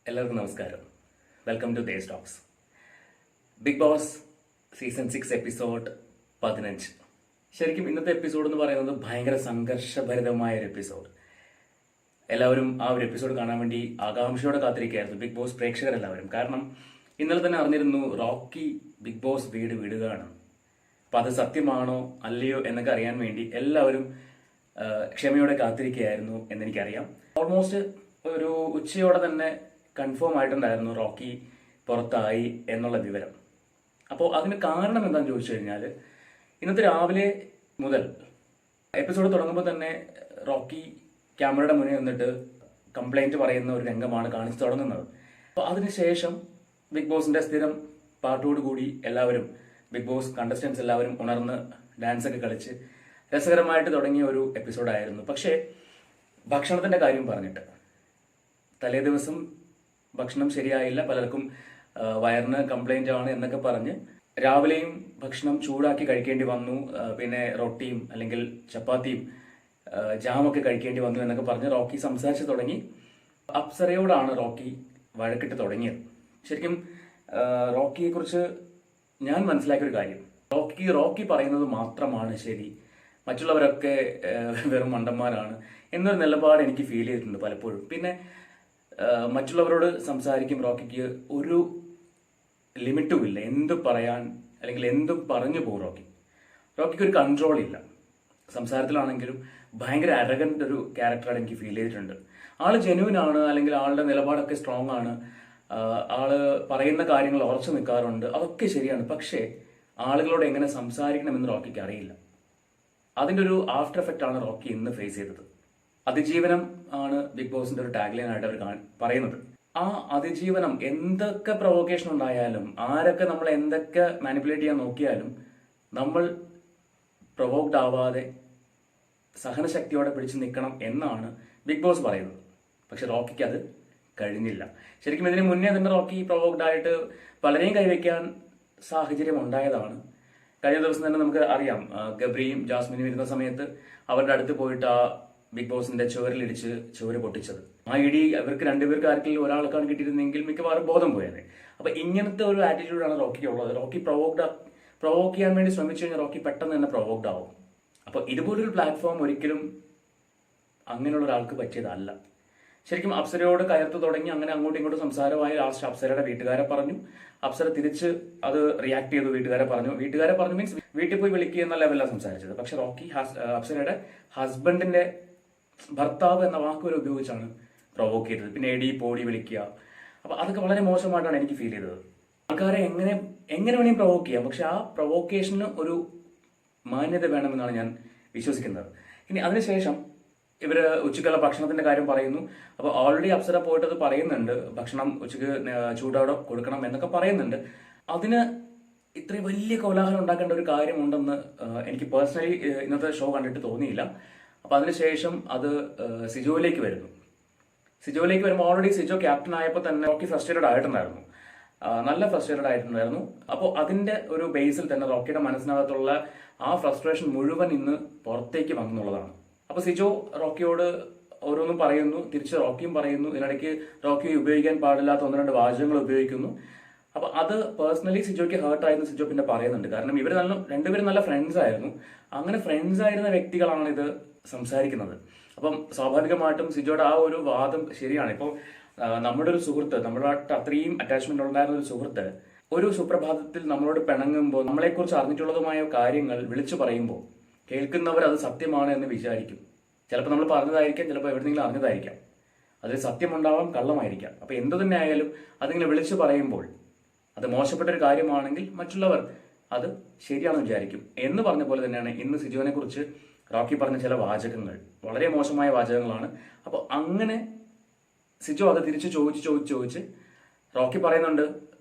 എല്ലാവർക്കും നമസ്കാരം. Welcome to തേസ് talks. Bigg Boss season 6 episode 15. ശരിക്കും ഇന്നത്തെ എപ്പിസോഡ് എന്ന് പറയുന്നത് ഭയങ്കര സംഘർഷഭരിതമായ ഒരു എപ്പിസോഡ്. എല്ലാവരും ആ ഒരു എപ്പിസോഡ് കാണാൻ വേണ്ടി ആകാംക്ഷയോടെ കാത്തിരിക്കുകയായിരുന്നു, ബിഗ് ബോസ് പ്രേക്ഷകരെല്ലാവരും. കാരണം ഇന്നലെ തന്നെ അറിഞ്ഞിരുന്നു റോക്കി ബിഗ് ബോസ് വീട് വിടുകയാണ്. അപ്പം അത് സത്യമാണോ അല്ലയോ എന്നൊക്കെ അറിയാൻ വേണ്ടി എല്ലാവരും ക്ഷമയോടെ കാത്തിരിക്കുകയായിരുന്നു എന്നെനിക്കറിയാം. ഓൾമോസ്റ്റ് ഒരു ഉച്ചയോടെ തന്നെ കൺഫേം ആയിട്ടുണ്ടായിരുന്നു റോക്കി പുറത്തായി എന്നുള്ള വിവരം. അപ്പോൾ അതിന് കാരണം എന്താണെന്ന് ചോദിച്ചു കഴിഞ്ഞാൽ, ഇന്നത്തെ രാവിലെ മുതൽ എപ്പിസോഡ് തുടങ്ങുമ്പോൾ തന്നെ റോക്കി ക്യാമറയുടെ മുന്നിൽ നിന്നിട്ട് കംപ്ലൈൻറ്റ് പറയുന്ന ഒരു രംഗമാണ് കാണിച്ചു തുടങ്ങുന്നത്. അപ്പോൾ അതിനുശേഷം ബിഗ് ബോസിൻ്റെ സ്ഥിരം പാട്ടോടുകൂടി എല്ലാവരും, ബിഗ് ബോസ് കണ്ടസ്റ്റൻസ് എല്ലാവരും ഉണർന്ന് ഡാൻസൊക്കെ കളിച്ച് രസകരമായിട്ട് തുടങ്ങിയ ഒരു എപ്പിസോഡായിരുന്നു. പക്ഷേ ഭക്ഷണത്തിൻ്റെ കാര്യം പറഞ്ഞിട്ട് തലേ ദിവസം ഭക്ഷണം ശരിയായില്ല, പലർക്കും വയറിന് കംപ്ലൈൻ്റ് ആണ് എന്നൊക്കെ പറഞ്ഞ് രാവിലെയും ഭക്ഷണം ചൂടാക്കി കഴിക്കേണ്ടി വന്നു. പിന്നെ റൊട്ടിയും അല്ലെങ്കിൽ ചപ്പാത്തിയും ജാമൊക്കെ കഴിക്കേണ്ടി വന്നു എന്നൊക്കെ പറഞ്ഞ് റോക്കി സംസാരിച്ച് തുടങ്ങി. അപ്സരയോടാണ് റോക്കി വഴക്കിട്ട് തുടങ്ങിയത്. ശരിക്കും റോക്കിയെക്കുറിച്ച് ഞാൻ മനസ്സിലാക്കിയൊരു കാര്യം, റോക്കി പറയുന്നത് മാത്രമാണ് ശരി, മറ്റുള്ളവരൊക്കെ വെറും മണ്ടന്മാരാണ് എന്നൊരു നിലപാട് എനിക്ക് ഫീൽ ചെയ്തിട്ടുണ്ട് പലപ്പോഴും. പിന്നെ മറ്റുള്ളവരോട് സംസാരിക്കും റോക്കിക്ക് ഒരു ലിമിറ്റും ഇല്ല, എന്തും പറയാൻ അല്ലെങ്കിൽ എന്തും പറഞ്ഞു പോകും റോക്കിക്ക് ഒരു കൺട്രോൾ ഇല്ല. സംസാരത്തിലാണെങ്കിലും ഭയങ്കര അരഗന്റ് ഒരു ക്യാരക്ടറാണ് എനിക്ക് ഫീൽ ചെയ്തിട്ടുണ്ട്. ആള് ജെന്യൂൻ ആണ്, അല്ലെങ്കിൽ ആളുടെ നിലപാടൊക്കെ സ്ട്രോങ് ആണ്, ആള് പറയുന്ന കാര്യങ്ങൾ ഉറച്ചു നിൽക്കാറുണ്ട്, അതൊക്കെ ശരിയാണ്. പക്ഷേ ആളുകളോട് എങ്ങനെ സംസാരിക്കണമെന്ന് റോക്കിക്ക് അറിയില്ല. അതിൻ്റെ ഒരു ആഫ്റ്റർ എഫക്റ്റ് ആണ് റോക്കി ഇന്ന് ഫേസ് ചെയ്തത്. അതിജീവനം ആണ് ബിഗ് ബോസിന്റെ ഒരു ടാഗ്ലൈൻ ആയിട്ട് അവർ പറയുന്നത്. ആ അതിജീവനം എന്തൊക്കെ പ്രൊവോക്കേഷൻ ഉണ്ടായാലും, ആരൊക്കെ നമ്മൾ എന്തൊക്കെ മാനിപ്പുലേറ്റ് ചെയ്യാൻ നോക്കിയാലും, നമ്മൾ പ്രൊവോക്ഡ് ആവാതെ സഹനശക്തിയോടെ പിടിച്ചു നിൽക്കണം എന്നാണ് ബിഗ് ബോസ് പറയുന്നത്. പക്ഷെ റോക്കിക്ക് അത് കഴിഞ്ഞില്ല. ശരിക്കും ഇതിന് മുന്നേ തന്നെ റോക്കി പ്രൊവോക്ഡ് ആയിട്ട് പലരെയും കൈവയ്ക്കാൻ സാഹചര്യം ഉണ്ടായതാണ്. കഴിഞ്ഞ ദിവസം തന്നെ നമുക്ക് അറിയാം, ഗബ്രിയും ജാസ്മിനും ഇരുന്ന സമയത്ത് അവരുടെ അടുത്ത് പോയിട്ട് ആ ബിഗ് ബോസിന്റെ ചുവരിലിടിച്ച് ചുവര് പൊട്ടിച്ചത്. ആ ഇടി അവർക്ക് രണ്ടുപേർക്ക് ആർക്കെങ്കിലും ഒരാൾക്കാണ് കിട്ടിയിരുന്നെങ്കിൽ മിക്കവാറും ബോധം പോയത്. അപ്പൊ ഇങ്ങനത്തെ ഒരു ആറ്റിറ്റ്യൂഡാണ് റോക്കിക്ക് ഉള്ളത്. റോക്കി പ്രൊവോക്ക് ചെയ്യാൻ വേണ്ടി ശ്രമിച്ചു കഴിഞ്ഞാൽ റോക്കി പെട്ടെന്ന് തന്നെ പ്രൊവോക്ഡ് ആവും. അപ്പൊ ഇതുപോലൊരു പ്ലാറ്റ്ഫോം ഒരിക്കലും അങ്ങനെയുള്ള ഒരാൾക്ക് പറ്റിയതല്ല. ശരിക്കും അപ്സരയോട് കയർത്തു തുടങ്ങി, അങ്ങനെ അങ്ങോട്ടും ഇങ്ങോട്ടും സംസാരമായി. ലാസ്റ്റ് അപ്സരയുടെ വീട്ടുകാരെ പറഞ്ഞു, അപ്സര തിരിച്ച് അത് റിയാക്ട് ചെയ്തു. വീട്ടുകാരെ പറഞ്ഞു മീൻസ് വീട്ടിൽ പോയി വിളിക്കുക എന്ന ലെവലിലാണ് സംസാരിച്ചത്. പക്ഷെ റോക്കി അപ്സരയുടെ ഹസ്ബൻഡിന്റെ ഭർത്താവ് എന്ന വാക്ക് വരെ ഉപയോഗിച്ചാണ് പ്രൊവോക്ക് ചെയ്തത്. പിന്നെ എടി പോടി വിളിക്കുക. അപ്പൊ അതൊക്കെ വളരെ മോശമായിട്ടാണ് എനിക്ക് ഫീൽ ചെയ്തത്. ആൾക്കാരെ എങ്ങനെ വേണമെങ്കിലും പ്രൊവോക്ക് ചെയ്യാം, പക്ഷെ ആ പ്രൊവോക്കേഷന് ഒരു മാന്യത വേണമെന്നാണ് ഞാൻ വിശ്വസിക്കുന്നത്. ഇനി അതിനുശേഷം ഇവര് ഉച്ചക്കുള്ള ഭക്ഷണത്തിന്റെ കാര്യം പറയുന്നു. അപ്പോൾ ഓൾറെഡി അപ്സര പോയിട്ട് അത് പറയുന്നുണ്ട്, ഭക്ഷണം ഉച്ചക്ക് ചൂടോടെ കൊടുക്കണം എന്നൊക്കെ പറയുന്നുണ്ട്. അതിന് ഇത്രയും വലിയ കോലാഹലം ഉണ്ടാക്കേണ്ട ഒരു കാര്യമുണ്ടെന്ന് എനിക്ക് പേഴ്സണലി ഇന്നത്തെ ഷോ കണ്ടിട്ട് തോന്നിയില്ല. അപ്പൊ അതിനുശേഷം അത് സിജോയിലേക്ക് വരുമ്പോൾ ഓൾറെഡി സിജോ ക്യാപ്റ്റൻ ആയപ്പോൾ തന്നെ റോക്കി ഫ്രസ്ട്രേറ്റഡ് ആയിട്ടുണ്ടായിരുന്നു, നല്ല ഫ്രസ്ട്രേറ്റഡ് ആയിട്ടുണ്ടായിരുന്നു. അപ്പോൾ അതിന്റെ ഒരു ബേസിൽ തന്നെ റോക്കിയുടെ മനസ്സിനകത്തുള്ള ആ ഫ്രസ്ട്രേഷൻ മുഴുവൻ ഇന്ന് പുറത്തേക്ക് വന്നുള്ളതാണ്. അപ്പൊ സിജോ റോക്കിയോട് ഓരോന്നും പറയുന്നു, തിരിച്ച് റോക്കിയും പറയുന്നു. ഇതിനിടയ്ക്ക് റോക്കി ഉപയോഗിക്കാൻ പാടില്ലാത്ത ഒന്ന് രണ്ട് വാചകങ്ങൾ ഉപയോഗിക്കുന്നു. അപ്പൊ അത് പേഴ്സണലി സിജോയ്ക്ക് ഹേർട്ടായിരുന്നു. സിജോ പിന്നെ പറയുന്നുണ്ട്, കാരണം ഇവർ രണ്ടുപേരും നല്ല ഫ്രണ്ട്സ് ആയിരുന്നു. അങ്ങനെ ഫ്രണ്ട്സ് ആയിരുന്ന വ്യക്തികളാണ് ഇത് സംസാരിക്കുന്നത്. അപ്പം സ്വാഭാവികമായിട്ടും സിജോയുടെ ആ ഒരു വാദം ശരിയാണ്. ഇപ്പോൾ നമ്മുടെ ഒരു സുഹൃത്ത്, നമ്മളായിട്ട് അത്രയും അറ്റാച്ച്മെന്റ് ഉണ്ടായിരുന്ന ഒരു സുഹൃത്ത് ഒരു സുപ്രഭാതത്തിൽ നമ്മളോട് പിണങ്ങുമ്പോൾ, നമ്മളെക്കുറിച്ച് അറിഞ്ഞിട്ടുള്ളതുമായ കാര്യങ്ങൾ വിളിച്ചു പറയുമ്പോൾ കേൾക്കുന്നവർ അത് സത്യമാണ് എന്ന് വിചാരിക്കും. ചിലപ്പോൾ നമ്മൾ പറഞ്ഞതായിരിക്കാം, ചിലപ്പോൾ എവിടെയെങ്കിലും അറിഞ്ഞതായിരിക്കാം. അതിൽ സത്യമുണ്ടാവാം, കള്ളമായിരിക്കാം. അപ്പൊ എന്തു തന്നെ ആയാലും അതിങ്ങനെ വിളിച്ചു പറയുമ്പോൾ അത് മോശപ്പെട്ട ഒരു കാര്യമാണെങ്കിൽ മറ്റുള്ളവർ അത് ശരിയാണെന്ന് വിചാരിക്കും. എന്ന് പറഞ്ഞ പോലെ തന്നെയാണ് ഇന്ന് സിജോനെ കുറിച്ച് റോക്കി പറഞ്ഞ ചില വാചകങ്ങൾ വളരെ മോശമായ വാചകങ്ങളാണ്. അപ്പോൾ അങ്ങനെ സിജോ അത് തിരിച്ച് ചോദിച്ച് റോക്കി പറയുന്നുണ്ട്,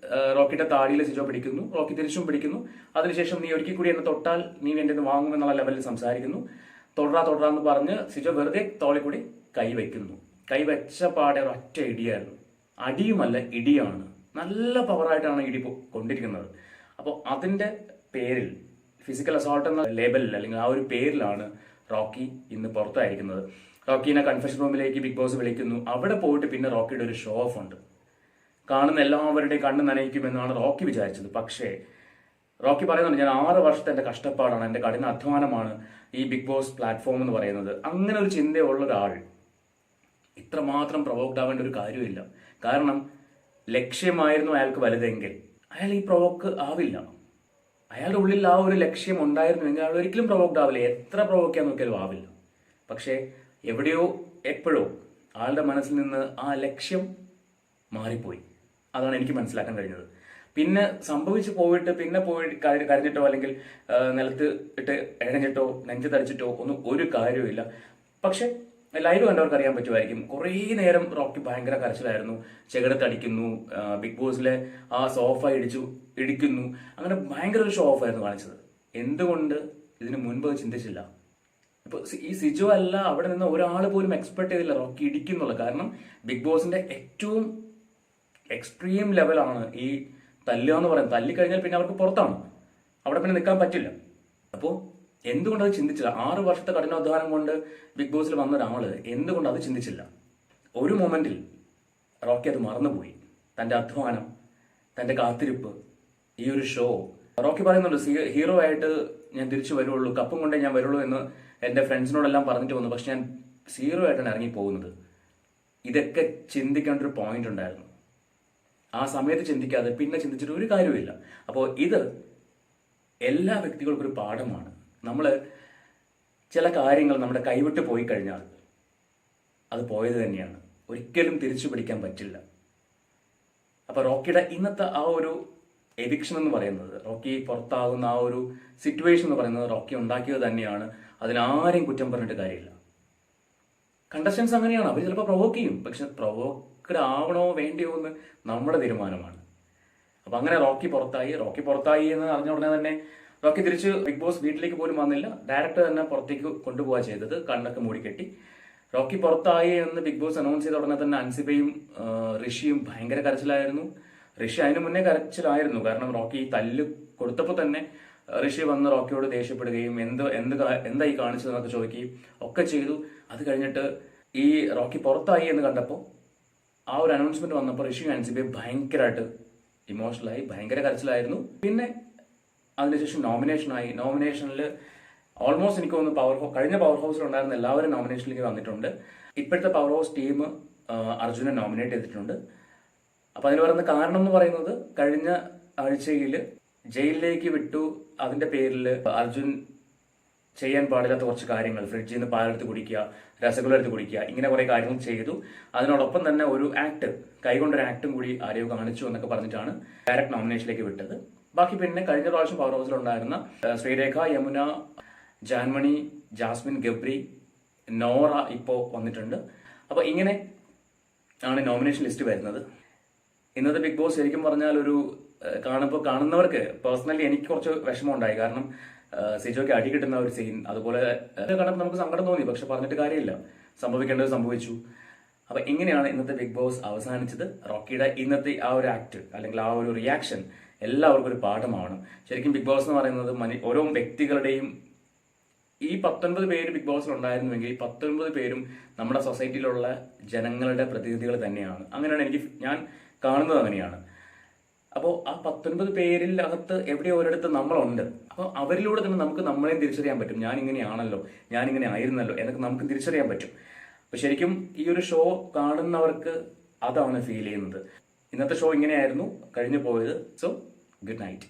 റോക്കിയുടെ താടിയിൽ സിജോ പിടിക്കുന്നു, റോക്കി തിരിച്ചും പിടിക്കുന്നു. അതിനുശേഷം നീ ഒരിക്കൽ കൂടി എന്നെ തൊട്ടാൽ നീ എൻ്റെ വാങ്ങുമെന്നുള്ള ലെവലിൽ സംസാരിക്കുന്നു. തൊടറാന്ന് പറഞ്ഞ് സിജോ വെറുതെ തോളിൽ കൂടി കൈവച്ച പാടെ ഒറ്റ ഇടിയായിരുന്നു. അടിയുമല്ല, ഇടിയാണ്. നല്ല പവറായിട്ടാണ് ഇടി കൊണ്ടിരിക്കുന്നത്. അപ്പോൾ അതിന്റെ പേരിൽ ഫിസിക്കൽ അസോൾട്ട് എന്ന ലേബലിൽ അല്ലെങ്കിൽ ആ ഒരു പേരിലാണ് റോക്കി ഇന്ന് പുറത്തായിരിക്കുന്നത്. റോക്കിനെ കൺഫെഷൻ റൂമിലേക്ക് ബിഗ് ബോസ് വിളിക്കുന്നു. അവിടെ പോയിട്ട് പിന്നെ റോക്കിയുടെ ഒരു ഷോ ഓഫ് ഉണ്ട്. കാണുന്ന എല്ലാവരുടെയും കണ്ണ് നനയിക്കുമെന്നാണ് റോക്കി വിചാരിച്ചത്. പക്ഷേ റോക്കി പറയുന്നുണ്ട്, ഞാൻ 6 വർഷത്തെ എൻ്റെ കഷ്ടപ്പാടാണ്, എൻ്റെ കഠിന അധ്വാനമാണ് ഈ ബിഗ് ബോസ് പ്ലാറ്റ്ഫോം എന്ന് പറയുന്നത്. അങ്ങനെ ഒരു ചിന്തയുള്ള ഒരാൾ ഇത്രമാത്രം പ്രൊവോക്ഡ് ആവേണ്ട ഒരു കാര്യമില്ല. കാരണം ലക്ഷ്യമായിരുന്നു അയാൾക്ക് വലുതെങ്കിൽ അയാൾ ഈ പ്രൊവോക്ക് ആവില്ല. അയാളുടെ ഉള്ളിൽ ആ ഒരു ലക്ഷ്യം ഉണ്ടായിരുന്നുവെങ്കിൽ അയാൾ ഒരിക്കലും പ്രൊവോക്ഡ് ആവില്ല. എത്ര പ്രൊവോക്ക് ചെയ്യാൻ നോക്കിയാലും ആവില്ല. പക്ഷേ എവിടെയോ എപ്പോഴോ ആളുടെ മനസ്സിൽ നിന്ന് ആ ലക്ഷ്യം മാറിപ്പോയി. അതാണ് എനിക്ക് മനസ്സിലാക്കാൻ കഴിഞ്ഞത്. പിന്നെ സംഭവിച്ചു പോയിട്ട് പിന്നെ പോയി കരഞ്ഞിട്ടോ അല്ലെങ്കിൽ നിലത്ത് ഇട്ട് ഇഴഞ്ഞിട്ടോ നെഞ്ച് തടിച്ചിട്ടോ ഒന്നും ഒരു കാര്യവുമില്ല. പക്ഷെ ലൈവ് കണ്ടവർക്ക് അറിയാൻ പറ്റുമായിരിക്കും, കുറേ നേരം റോക്കി ഭയങ്കര കരച്ചിലായിരുന്നു. ചെകിടത്തടിക്കുന്നു, ബിഗ് ബോസിലെ ആ സോഫ ഇടിക്കുന്നു, അങ്ങനെ ഭയങ്കര ഒരു ഷോ ഓഫ് ആയിരുന്നു കാണിച്ചത്. എന്തുകൊണ്ട് ഇതിനു മുൻപ് ചിന്തിച്ചില്ല? ഇപ്പൊ ഈ സിജോ അല്ല, അവിടെ നിന്ന് ഒരാൾ പോലും എക്സ്പെക്ട് ചെയ്തില്ല റോക്കി ഇടിക്കുന്നുള്ളത്. കാരണം ബിഗ് ബോസിന്റെ ഏറ്റവും എക്സ്ട്രീം ലെവലാണ് ഈ തല്ലുക എന്ന് പറയുന്നത്. തല്ലിക്കഴിഞ്ഞാൽ പിന്നെ അവർക്ക് പുറത്താണ്, അവിടെ പിന്നെ നിൽക്കാൻ പറ്റില്ല. അപ്പോൾ എന്തുകൊണ്ട് അത് ചിന്തിച്ചില്ല? 6 വർഷത്തെ കഠിനാധ്വാനം കൊണ്ട് ബിഗ് ബോസിൽ വന്ന ഒരാള് എന്തുകൊണ്ട് അത് ചിന്തിച്ചില്ല? ഒരു മൊമെന്റിൽ റോക്കി അത് മറന്നുപോയി. തന്റെ അധ്വാനം, തന്റെ കാത്തിരിപ്പ്, ഈ ഒരു ഷോ. റോക്കി പറയുന്നുണ്ട്, ഹീറോ ആയിട്ട് ഞാൻ തിരിച്ചു വരുള്ളൂ, കപ്പും കൊണ്ടേ ഞാൻ വരുള്ളൂ എന്ന് എൻ്റെ ഫ്രണ്ട്സിനോടെല്ലാം പറഞ്ഞിട്ട് വന്നു. പക്ഷെ ഞാൻ സീറോ ആയിട്ടാണ് ഇറങ്ങി പോകുന്നത്. ഇതൊക്കെ ചിന്തിക്കേണ്ട ഒരു പോയിന്റ് ഉണ്ടായിരുന്നു. ആ സമയത്ത് ചിന്തിക്കാതെ പിന്നെ ചിന്തിച്ചിട്ട് ഒരു കാര്യമില്ല. അപ്പോൾ ഇത് എല്ലാ വ്യക്തികൾക്കും ഒരു പാഠമാണ്. നമ്മൾ ചില കാര്യങ്ങൾ നമ്മുടെ കൈവിട്ട് പോയി കഴിഞ്ഞാൽ അത് പോയത് തന്നെയാണ്, ഒരിക്കലും തിരിച്ചു പിടിക്കാൻ പറ്റില്ല. അപ്പൊ റോക്കിയുടെ ഇന്നത്തെ ആ ഒരു എവിക്ഷൻ എന്ന് പറയുന്നത്, റോക്കി പുറത്താകുന്ന ആ ഒരു സിറ്റുവേഷൻ എന്ന് പറയുന്നത് റോക്കി ഉണ്ടാക്കിയത് തന്നെയാണ്. അതിനാരെയും കുറ്റം പറഞ്ഞിട്ട് കാര്യമില്ല. കണ്ടസ്റ്റൻസ് അങ്ങനെയാണ്, അവർ ചിലപ്പോൾ പ്രൊവോക്ക് ചെയ്യും. പക്ഷെ പ്രൊവോക്കഡ് ആവണോ വേണ്ടിയോ എന്ന് നമ്മുടെ തീരുമാനമാണ്. അപ്പൊ അങ്ങനെ റോക്കി പുറത്തായി എന്ന് അറിഞ്ഞ ഉടനെ തന്നെ റോക്കി തിരിച്ച് ബിഗ് ബോസ് വീട്ടിലേക്ക് പോലും വന്നില്ല. ഡയറക്റ്റ് തന്നെ പുറത്തേക്ക് കൊണ്ടുപോവുക ചെയ്തത്. കണ്ണൊക്കെ മൂടിക്കെട്ടി. റോക്കി പുറത്തായി എന്ന് ബിഗ് ബോസ് അനൗൺസ് ചെയ്ത ഉടനെ തന്നെ അൻസിബയും ഋഷിയും ഭയങ്കര കരച്ചിലായിരുന്നു. ഋഷി അതിനു മുന്നേ കരച്ചിലായിരുന്നു. കാരണം റോക്കി തല്ല് കൊടുത്തപ്പോൾ തന്നെ ഋഷി വന്ന് റോക്കിയോട് ദേഷ്യപ്പെടുകയും എന്തായി കാണിച്ചതെന്നൊക്കെ ചോദിക്കുകയും ഒക്കെ ചെയ്തു. അത് കഴിഞ്ഞിട്ട് ഈ റോക്കി പുറത്തായി എന്ന് കണ്ടപ്പോൾ ആ ഒരു അനൗൺസ്മെന്റ് വന്നപ്പോൾ ഋഷിയും അൻസിബയും ഭയങ്കരമായിട്ട് ഇമോഷണലായി, ഭയങ്കര കരച്ചിലായിരുന്നു. പിന്നെ അതിനുശേഷം നോമിനേഷനായി. നോമിനേഷനിൽ ഓൾമോസ്റ്റ് എനിക്ക് തോന്നുന്നു കഴിഞ്ഞ പവർ ഹൗസിൽ ഉണ്ടായിരുന്ന എല്ലാവരും നോമിനേഷനിലേക്ക് വന്നിട്ടുണ്ട്. ഇപ്പോഴത്തെ പവർ ഹൗസ് ടീം അർജുനെ നോമിനേറ്റ് ചെയ്തിട്ടുണ്ട്. അപ്പൊ അതിന് പറയുന്ന കാരണം എന്ന് പറയുന്നത്, കഴിഞ്ഞ ആഴ്ചയിൽ ജയിലിലേക്ക് വിട്ടു, അതിന്റെ പേരിൽ അർജുൻ ചെയ്യാൻ പാടില്ലാത്ത കുറച്ച് കാര്യങ്ങൾ, ഫ്രിഡ്ജിൽ നിന്ന് പാലെടുത്ത് കുടിക്കുക, രസഗുള എടുത്ത് കുടിക്കുക, ഇങ്ങനെ കുറെ കാര്യങ്ങൾ ചെയ്തു. അതിനോടൊപ്പം തന്നെ ഒരു ആക്ട്, കൈകൊണ്ടൊരു ആക്ടും കൂടി ആരെയോ കാണിച്ചു എന്നൊക്കെ പറഞ്ഞിട്ടാണ് ഡയറക്റ്റ് നോമിനേഷനിലേക്ക് വിട്ടത്. ബാക്കി പിന്നെ കഴിഞ്ഞ പ്രാവശ്യം പവർ ഹൗസിൽ ഉണ്ടായിരുന്ന ശ്രീരേഖ, യമുന, ജാൻമണി, ജാസ്മിൻ, ഗബ്രി, നോറ ഇപ്പോൾ വന്നിട്ടുണ്ട്. അപ്പൊ ഇങ്ങനെ ആണ് നോമിനേഷൻ ലിസ്റ്റ് വരുന്നത്. ഇന്നത്തെ ബിഗ് ബോസ് ശരിക്കും പറഞ്ഞാൽ ഒരു കാണുന്നവർക്ക് പേഴ്സണലി എനിക്ക് കുറച്ച് വിഷമം ഉണ്ടായി. കാരണം സിജോയ്ക്ക് അടി കിട്ടുന്ന ഒരു സീൻ, അതുപോലെ കണ്ടപ്പോൾ നമുക്ക് സങ്കടം തോന്നി. പക്ഷെ പറഞ്ഞിട്ട് കാര്യമില്ല, സംഭവിക്കേണ്ടത് സംഭവിച്ചു. അപ്പൊ ഇങ്ങനെയാണ് ഇന്നത്തെ ബിഗ് ബോസ് അവസാനിച്ചത്. റോക്കിയുടെ ഇന്നത്തെ ആ ഒരു ആക്ട് അല്ലെങ്കിൽ ആ ഒരു റിയാക്ഷൻ എല്ലാവർക്കും ഒരു പാഠമാണ്. ശരിക്കും ബിഗ് ബോസ് എന്ന് പറയുന്നത് ഓരോ വ്യക്തികളുടെയും, ഈ 19 പേര് ബിഗ് ബോസിൽ ഉണ്ടായിരുന്നുവെങ്കിൽ ഈ 19 പേരും നമ്മുടെ സൊസൈറ്റിയിലുള്ള ജനങ്ങളുടെ പ്രതിനിധികൾ തന്നെയാണ്. അങ്ങനെയാണ് ഞാൻ കാണുന്നത്, അങ്ങനെയാണ്. അപ്പോൾ ആ 19 പേരിൽ അകത്ത് എവിടെയോ ഒരിടത്ത് നമ്മളുണ്ട്. അപ്പോൾ അവരിലൂടെ തന്നെ നമുക്ക് നമ്മളെയും തിരിച്ചറിയാൻ പറ്റും. ഞാൻ ഇങ്ങനെയാണല്ലോ, ഞാൻ ഇങ്ങനെ ആയിരുന്നല്ലോ എന്നൊക്കെ നമുക്ക് തിരിച്ചറിയാൻ പറ്റും. അപ്പൊ ശരിക്കും ഈ ഒരു ഷോ കാണുന്നവർക്ക് അതാണ് ഫീൽ ചെയ്യുന്നത്. ഇന്നത്തെ ഷോ ഇങ്ങനെയായിരുന്നു കഴിഞ്ഞു പോയത്. So good night.